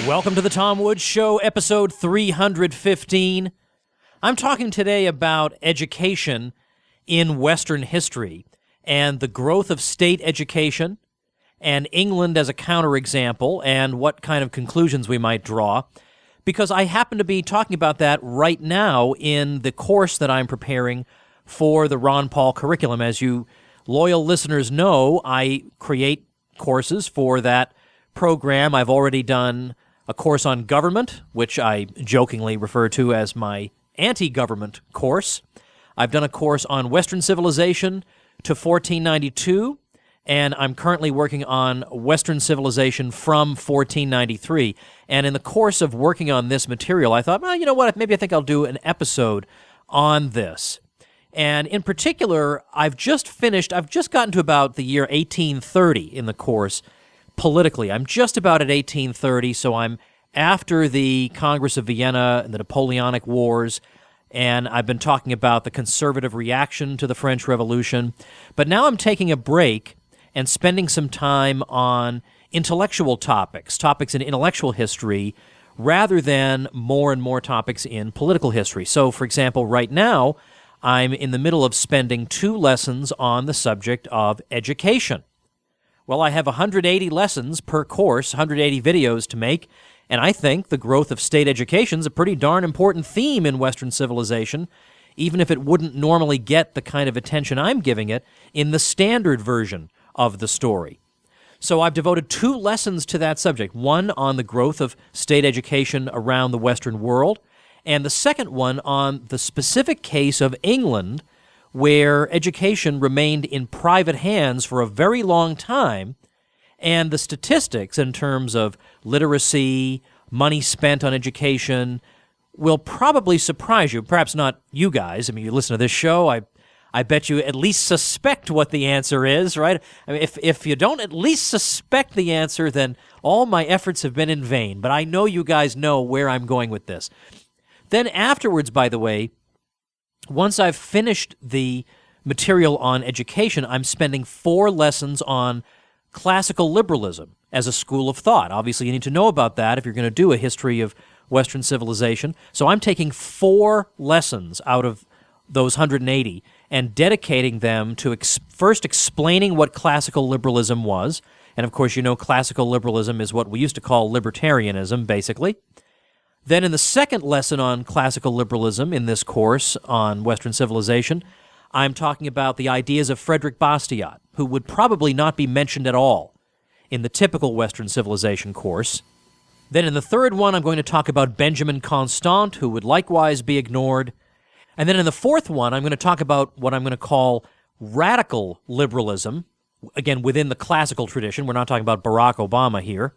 Welcome to the Tom Woods Show, episode 315. I'm talking today about education in Western history and the growth of state education and England as a counterexample and what kind of conclusions we might draw, because I happen to be talking about that right now in the course that I'm preparing for the Ron Paul curriculum. As you loyal listeners know, I create courses for that program. I've already done a course on government, which I jokingly refer to as my anti-government course. I've done a course on Western civilization to 1492, and I'm currently working on Western civilization from 1493. And in the course of working on this material, I thought, well, you know what, maybe I think I'll do an episode on this. And in particular, I've just gotten to about the year 1830 in the course politically. I'm just about at 1830, so I'm after the Congress of Vienna and the Napoleonic Wars, and I've been talking about the conservative reaction to the French Revolution. But now I'm taking a break and spending some time on intellectual topics in intellectual history, rather than more and more topics in political history. So, for example, right now, I'm in the middle of spending 2 lessons on the subject of education. Well, I have 180 lessons per course, 180 videos to make, and I think the growth of state education is a pretty darn important theme in Western civilization, even if it wouldn't normally get the kind of attention I'm giving it in the standard version of the story. So I've devoted 2 lessons to that subject, one on the growth of state education around the Western world, and the second one on the specific case of England, where education remained in private hands for a very long time, and the statistics in terms of literacy, money spent on education, will probably surprise you. Perhaps not you guys. I mean, you listen to this show, I bet you at least suspect what the answer is, right? I mean, if you don't at least suspect the answer, then all my efforts have been in vain. But I know you guys know where I'm going with this. Then afterwards, by the way, once I've finished the material on education, I'm spending 4 lessons on classical liberalism as a school of thought. Obviously, you need to know about that if you're going to do a history of Western civilization. So I'm taking 4 lessons out of those 180 and dedicating them to first explaining what classical liberalism was. And of course, you know, classical liberalism is what we used to call libertarianism, basically. Then in the second lesson on classical liberalism in this course on Western civilization, I'm talking about the ideas of Frederick Bastiat, who would probably not be mentioned at all in the typical Western civilization course. Then in the third one, I'm going to talk about Benjamin Constant, who would likewise be ignored. And then in the fourth one, I'm going to talk about what I'm going to call radical liberalism, again, within the classical tradition. We're not talking about Barack Obama here.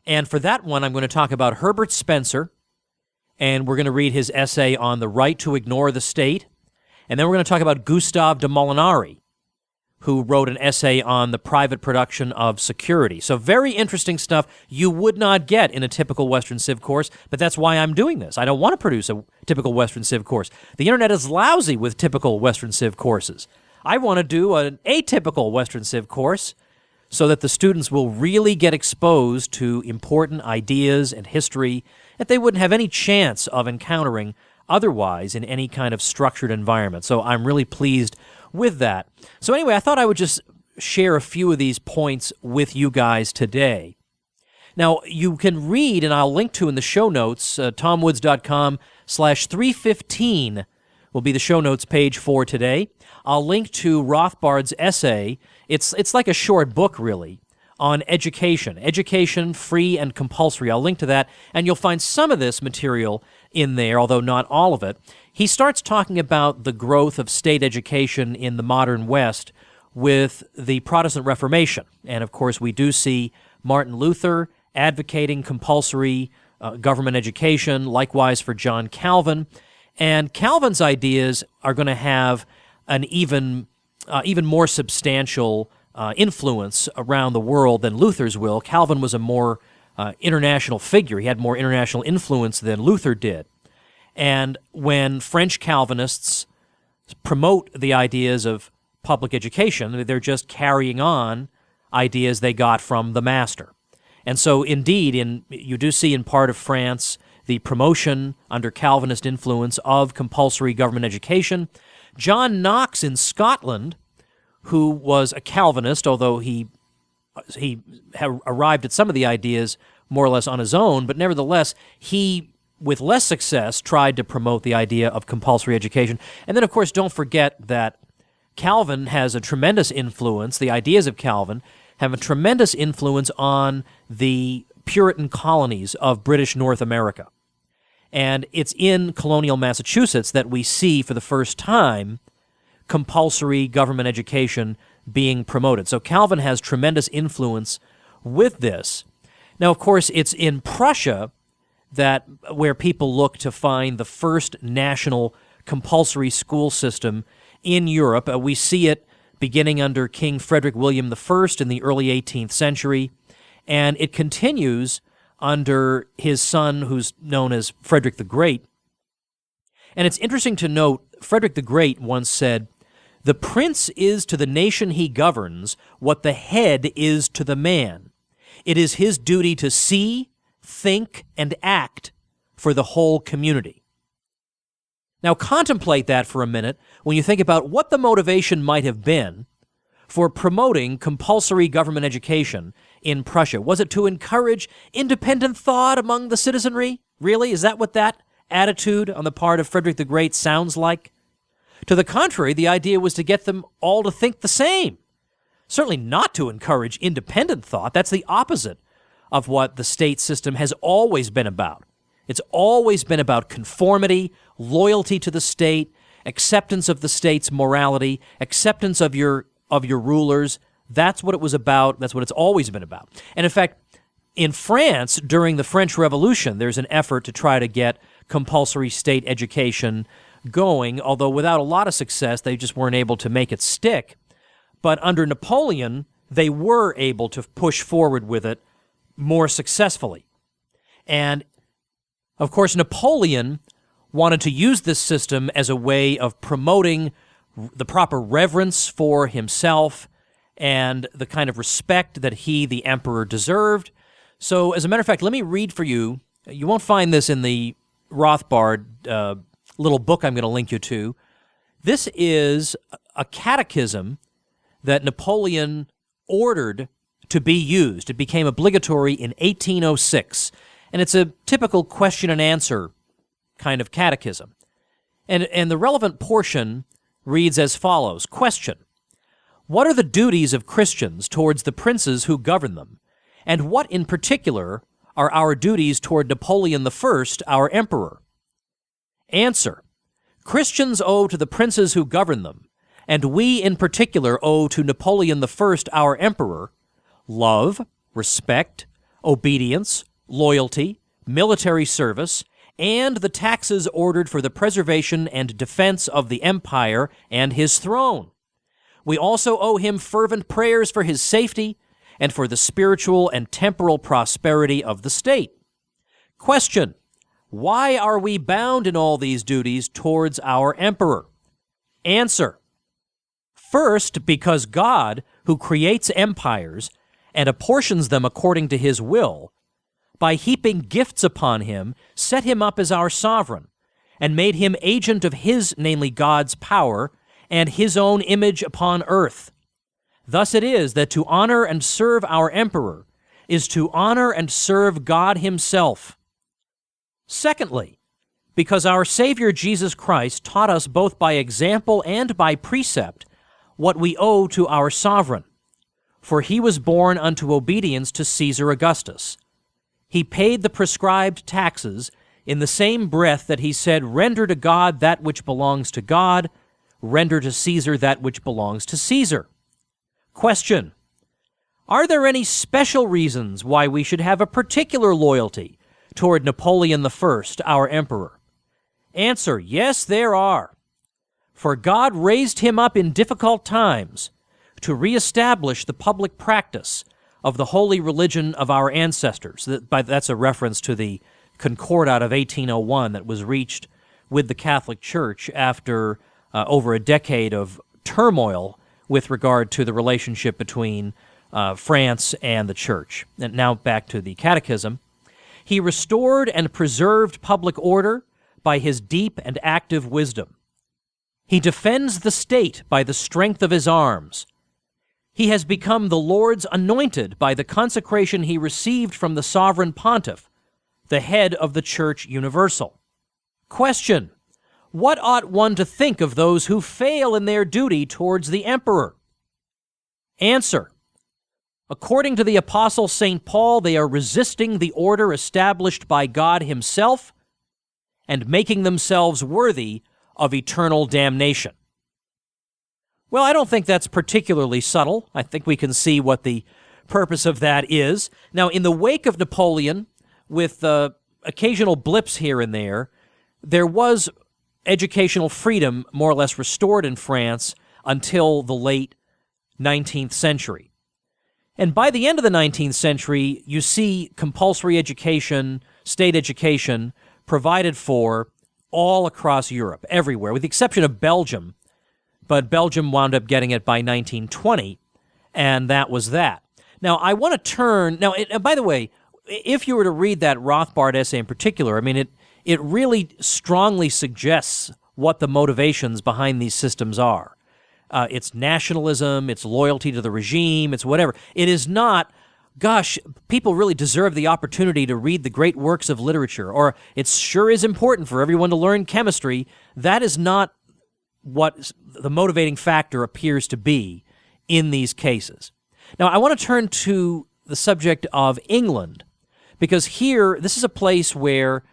And for that one, I'm going to talk about Herbert Spencer, and we're going to read his essay on the right to ignore the state. And then we're going to talk about Gustave de Molinari, who wrote an essay on the private production of security. So very interesting stuff you would not get in a typical Western Civ course, but that's why I'm doing this. I don't want to produce a typical Western Civ course. The internet is lousy with typical Western Civ courses. I want to do an atypical Western Civ course, so that the students will really get exposed to important ideas and history that they wouldn't have any chance of encountering otherwise in any kind of structured environment. So I'm really pleased with that. So anyway, I thought I would just share a few of these points with you guys today. Now, you can read, and I'll link to in the show notes, tomwoods.com/315 will be the show notes page for today. I'll link to Rothbard's essay. It's like a short book, really, on education, free and compulsory. I'll link to that, and you'll find some of this material in there, although not all of it. He starts talking about the growth of state education in the modern West with the Protestant Reformation. And, of course, we do see Martin Luther advocating compulsory government education, likewise for John Calvin. And Calvin's ideas are going to have an even more substantial influence around the world than Luther's will. Calvin was a more international figure. He had more international influence than Luther did. And when French Calvinists promote the ideas of public education, they're just carrying on ideas they got from the master. And so, indeed, you do see in part of France the promotion under Calvinist influence of compulsory government education. John Knox in Scotland, who was a Calvinist, although he had arrived at some of the ideas more or less on his own, but nevertheless, he, with less success, tried to promote the idea of compulsory education. And then, of course, don't forget that Calvin has a tremendous influence, the ideas of Calvin have a tremendous influence on the Puritan colonies of British North America. And it's in colonial Massachusetts that we see for the first time compulsory government education being promoted. So Calvin has tremendous influence with this. Now, of course, it's in Prussia where people look to find the first national compulsory school system in Europe. We see it beginning under King Frederick William I in the early 18th century, and it continues under his son, who's known as Frederick the Great. And it's interesting to note, Frederick the Great once said, "The prince is to the nation he governs what the head is to the man. It is his duty to see, think, and act for the whole community." Now contemplate that for a minute when you think about what the motivation might have been for promoting compulsory government education in Prussia. Was it to encourage independent thought among the citizenry? Really? Is that what that attitude on the part of Frederick the Great sounds like? To the contrary, the idea was to get them all to think the same. Certainly not to encourage independent thought. That's the opposite of what the state system has always been about. It's always been about conformity, loyalty to the state, acceptance of the state's morality, acceptance of your rulers. That's what it was about. That's what it's always been about. And in fact, in France, during the French Revolution, there's an effort to try to get compulsory state education going, although without a lot of success, they just weren't able to make it stick. But under Napoleon, they were able to push forward with it more successfully. And of course, Napoleon wanted to use this system as a way of promoting the proper reverence for himself and the kind of respect that he, the emperor, deserved. So, as a matter of fact, let me read for you. You won't find this in the Rothbard little book I'm going to link you to. This is a catechism that Napoleon ordered to be used. It became obligatory in 1806. And it's a typical question and answer kind of catechism. And the relevant portion reads as follows. Question: what are the duties of Christians towards the princes who govern them? And what in particular are our duties toward Napoleon I, our emperor? Answer: Christians owe to the princes who govern them, and we in particular owe to Napoleon I, our emperor, love, respect, obedience, loyalty, military service, and the taxes ordered for the preservation and defense of the empire and his throne. We also owe him fervent prayers for his safety and for the spiritual and temporal prosperity of the state. Question: why are we bound in all these duties towards our emperor? Answer: first, because God, who creates empires and apportions them according to his will, by heaping gifts upon him, set him up as our sovereign, and made him agent of his, namely God's power, and his own image upon earth. Thus it is that to honor and serve our emperor is to honor and serve God himself. Secondly, because our Savior Jesus Christ taught us both by example and by precept what we owe to our sovereign. For he was born unto obedience to Caesar Augustus. He paid the prescribed taxes in the same breath that he said, "Render to God that which belongs to God, render to Caesar that which belongs to Caesar." Question: are there any special reasons why we should have a particular loyalty toward Napoleon I, our emperor? Answer: yes, there are. For God raised him up in difficult times to reestablish the public practice of the holy religion of our ancestors. That's a reference to the Concordat of 1801 that was reached with the Catholic Church after over a decade of turmoil with regard to the relationship between France and the church. And now back to the catechism. He restored and preserved public order by his deep and active wisdom. He defends the state by the strength of his arms. He has become the Lord's anointed by the consecration he received from the sovereign pontiff, the head of the Church universal. Question: what ought one to think of those who fail in their duty towards the emperor? Answer: according to the Apostle St. Paul, they are resisting the order established by God himself and making themselves worthy of eternal damnation. Well, I don't think that's particularly subtle. I think we can see what the purpose of that is. Now, in the wake of Napoleon, with occasional blips here and there was educational freedom more or less restored in France until the late 19th century. And by the end of the 19th century, you see compulsory education, state education, provided for all across Europe, everywhere, with the exception of Belgium. But Belgium wound up getting it by 1920, and that was that. Now, I want to turn... Now, by the way, if you were to read that Rothbard essay in particular, I mean, it really strongly suggests what the motivations behind these systems are. It's nationalism, it's loyalty to the regime, it's whatever. It is not, gosh, people really deserve the opportunity to read the great works of literature, or it sure is important for everyone to learn chemistry. That is not what the motivating factor appears to be in these cases. Now, I want to turn to the subject of England, because here, this is a place where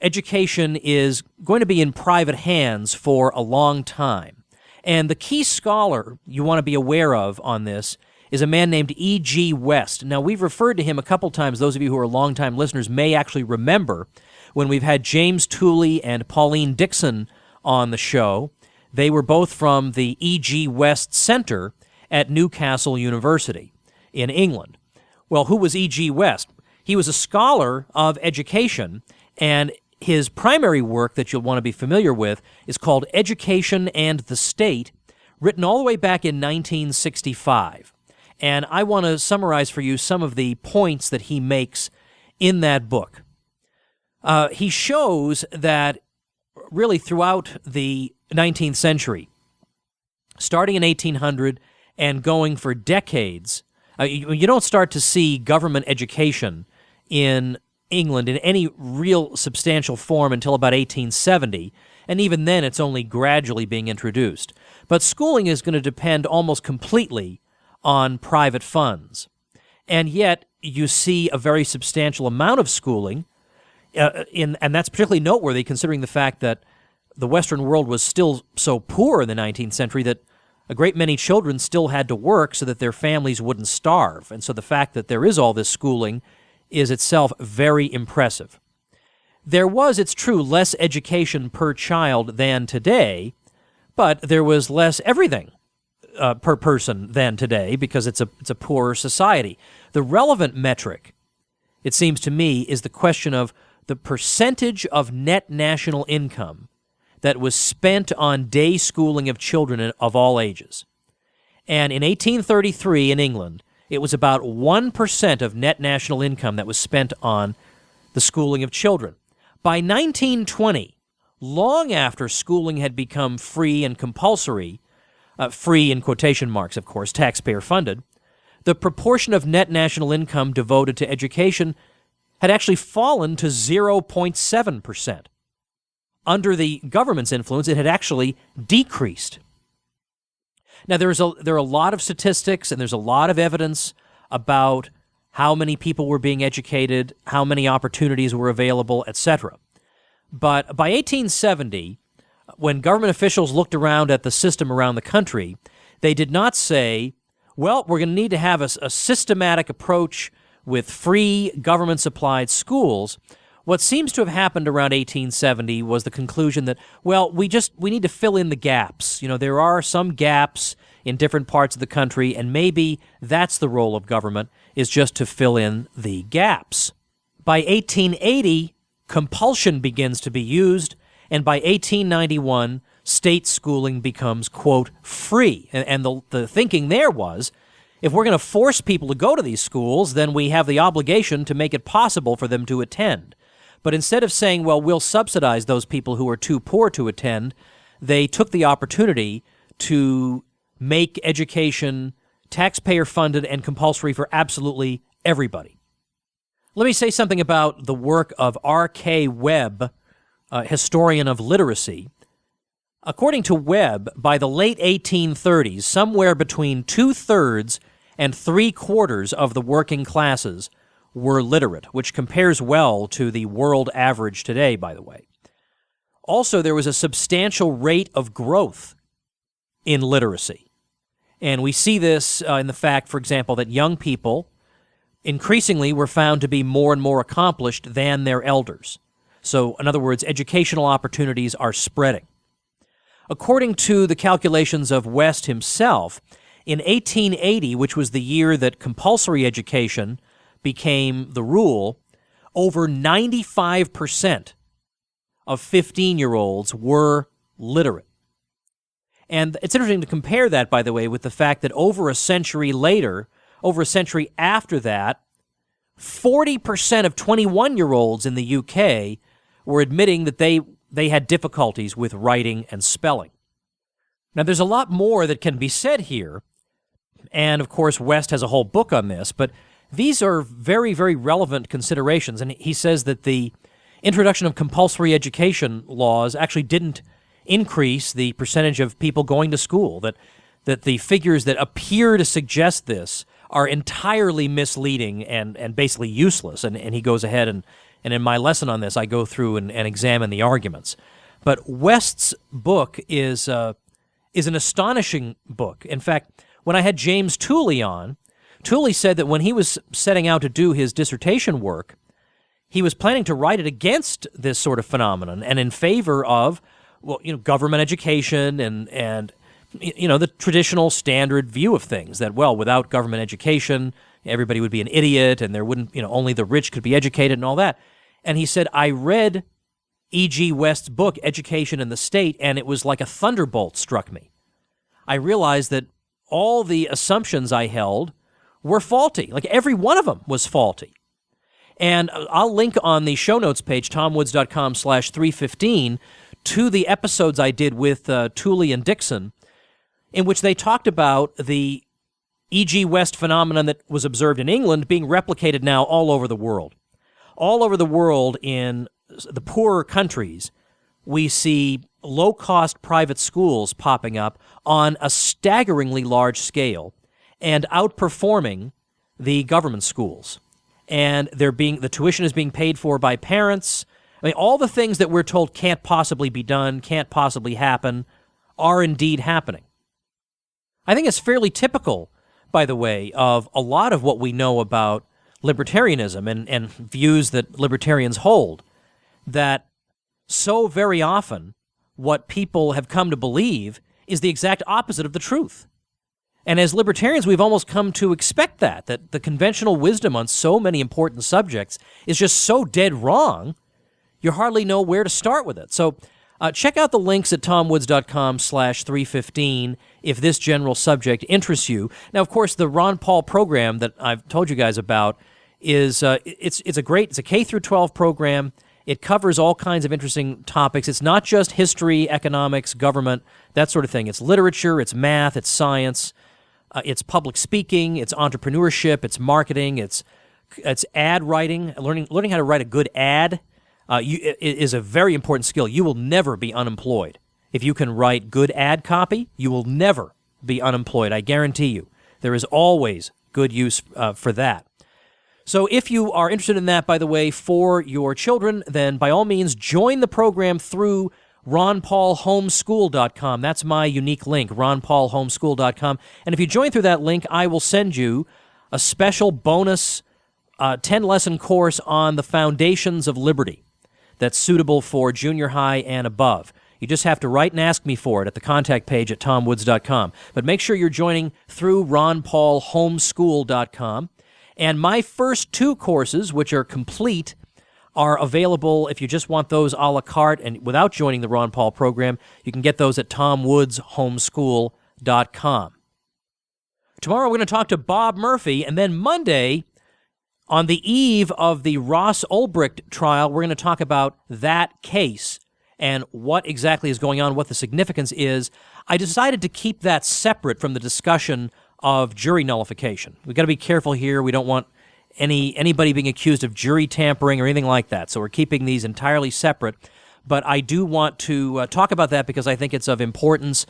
education is going to be in private hands for a long time. And the key scholar you want to be aware of on this is a man named E.G. West. Now, we've referred to him a couple times. Those of you who are longtime listeners may actually remember when we've had James Tooley and Pauline Dixon on the show. They were both from the E.G. West Center at Newcastle University in England. Well, who was E.G. West? He was a scholar of education, and his primary work that you'll want to be familiar with is called Education and the State, written all the way back in 1965. And I want to summarize for you some of the points that he makes in that book. He shows that really throughout the 19th century, starting in 1800 and going for decades, you don't start to see government education in England in any real substantial form until about 1870, and even then it's only gradually being introduced. But schooling is going to depend almost completely on private funds. And yet you see a very substantial amount of schooling, and that's particularly noteworthy considering the fact that the Western world was still so poor in the 19th century that a great many children still had to work so that their families wouldn't starve. And so the fact that there is all this schooling is itself very impressive. There was, it's true, less education per child than today, but there was less everything per person than today because it's a poorer society. The relevant metric, it seems to me, is the question of the percentage of net national income that was spent on day schooling of children of all ages. And in 1833 in England, it was about 1% of net national income that was spent on the schooling of children. By 1920, long after schooling had become free and compulsory, free in quotation marks, of course, taxpayer funded, the proportion of net national income devoted to education had actually fallen to 0.7%. Under the government's influence, it had actually decreased. Now, there are a lot of statistics and there's a lot of evidence about how many people were being educated, how many opportunities were available, etc. But by 1870, when government officials looked around at the system around the country, they did not say, well, we're going to need to have a systematic approach with free government-supplied schools. What seems to have happened around 1870 was the conclusion that, well, we need to fill in the gaps. You know, there are some gaps in different parts of the country, and maybe that's the role of government, is just to fill in the gaps. By 1880, compulsion begins to be used, and by 1891, state schooling becomes, quote, free. And the thinking there was, If we're going to force people to go to these schools, then we have the obligation to make it possible for them to attend. But instead of saying, well, we'll subsidize those people who are too poor to attend, they took the opportunity to make education taxpayer-funded and compulsory for absolutely everybody. Let me say something about the work of R.K. Webb, historian of literacy. According to Webb, by the late 1830s, somewhere between 2/3 and 3/4 of the working classes were literate, which compares well to the world average today, by the way. Also, there was a substantial rate of growth in literacy. And we see this in the fact, for example, that young people increasingly were found to be more and more accomplished than their elders. So, in other words, educational opportunities are spreading. According to the calculations of West himself, in 1880, which was the year that compulsory education became the rule, over 95% of 15-year-olds were literate. And it's interesting to compare that, by the way, with the fact that over a century after that, 40% of 21-year-olds in the UK were admitting that they had difficulties with writing and spelling. Now, there's a lot more that can be said here, and of course, West has a whole book on this, but these are very, very relevant considerations, and he says that the introduction of compulsory education laws actually didn't increase the percentage of people going to school, that the figures that appear to suggest this are entirely misleading and basically useless, and he goes ahead and in my lesson on this, I go through and examine the arguments. But West's book is an astonishing book. In fact, when I had James Tooley on, Tooley said that when he was setting out to do his dissertation work, he was planning to write it against this sort of phenomenon and in favor of, government education and the traditional standard view of things that, without government education, everybody would be an idiot and there wouldn't, only the rich could be educated and all that. And he said, I read E.G. West's book, Education in the State, and it was like a thunderbolt struck me. I realized that all the assumptions I held were faulty. Like every one of them was faulty. And I'll link on the show notes page, tomwoods.com/315, to the episodes I did with Tooley and Dixon, in which they talked about the E.G. West phenomenon that was observed in England being replicated now all over the world. All over the world in the poorer countries, we see low-cost private schools popping up on a staggeringly large scale and outperforming the government schools. And the tuition is being paid for by parents. I mean, all the things that we're told can't possibly be done, can't possibly happen, are indeed happening. I think it's fairly typical, by the way, of a lot of what we know about libertarianism and views that libertarians hold, that so very often what people have come to believe is the exact opposite of the truth. And as libertarians, we've almost come to expect that the conventional wisdom on so many important subjects is just so dead wrong, you hardly know where to start with it. So check out the links at tomwoods.com/315 if this general subject interests you. Now, of course, the Ron Paul program that I've told you guys about is it's a K through 12 program. It covers all kinds of interesting topics. It's not just history, economics, government, that sort of thing. It's literature, it's math, it's science, it's public speaking, it's entrepreneurship, it's marketing, it's ad writing. Learning how to write a good ad is a very important skill. You will never be unemployed. If you can write good ad copy, you will never be unemployed. I guarantee you. There is always good use for that. So if you are interested in that, by the way, for your children, then by all means join the program through ronpaulhomeschool.com. That's my unique link, ronpaulhomeschool.com. And if you join through that link, I will send you a special bonus 10-lesson course on the foundations of liberty that's suitable for junior high and above. You just have to write and ask me for it at the contact page at tomwoods.com. But make sure you're joining through ronpaulhomeschool.com. And my first two courses, which are complete, are available if you just want those a la carte and without joining the Ron Paul program. You can get those at tomwoodshomeschool.com. Tomorrow we're going to talk to Bob Murphy, and then Monday, on the eve of the Ross Ulbricht trial, we're going to talk about that case and what exactly is going on, what the significance is. I decided to keep that separate from the discussion of jury nullification. We've got to be careful here. We don't want anybody being accused of jury tampering or anything like that, so we're keeping these entirely separate. But I do want to talk about that because I think it's of importance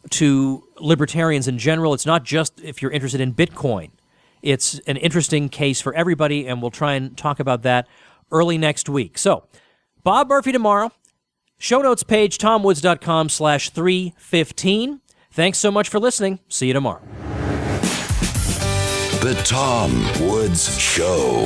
to libertarians in general. It's not just if you're interested in Bitcoin. It's an interesting case for everybody, and we'll try and talk about that early next week. So, Bob Murphy tomorrow. Show notes page, tomwoods.com/315. Thanks so much for listening. See you tomorrow. The Tom Woods Show.